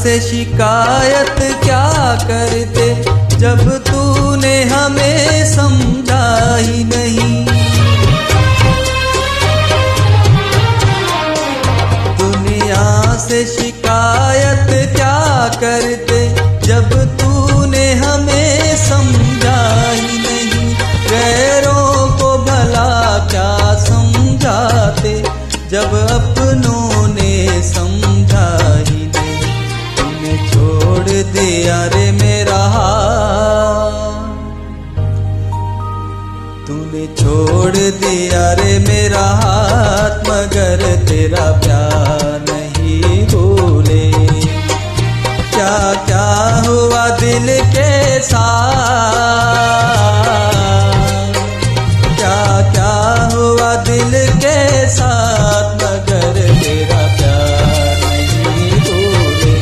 से शिकायत क्या करते, जब तूने हमें समझा ही नहीं। दुनिया से शिकायत क्या करते, जब तूने हमें समझा ही नहीं। गैरों को भला क्या समझाते, जब अपनों ने समझा ही नहीं। तूने छोड़ दिया रे मेरा हाथ, तूने छोड़ दिया रे मेरा हाथ, मगर तेरा प्यार नहीं भूले। क्या क्या हुआ दिल के साथ, क्या क्या हुआ दिल के साथ, मगर तेरा प्यार नहीं भूले।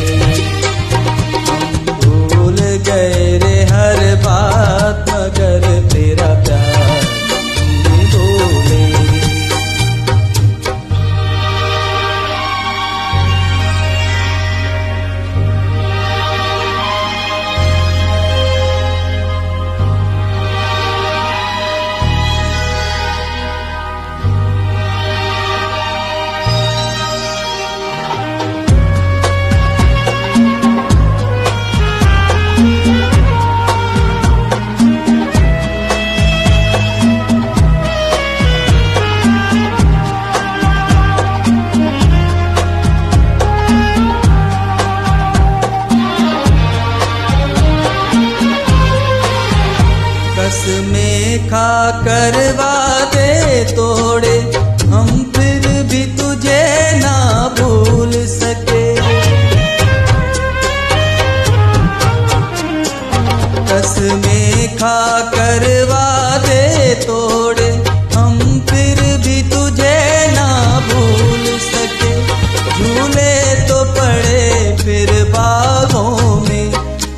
हम भूल गए रे हर बात, मगर तेरा प्यार नहीं भूले। कसमें खा कर वादे तोड़े, हम फिर भी तुझे ना भूल सके। कसमें खा कर वादे तोड़े, हम फिर भी तुझे ना भूल सके। झूले तो पड़े फिर बागों में,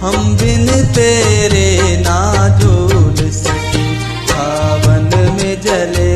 हम बिन तेरे ना झूल सके। सावन में जले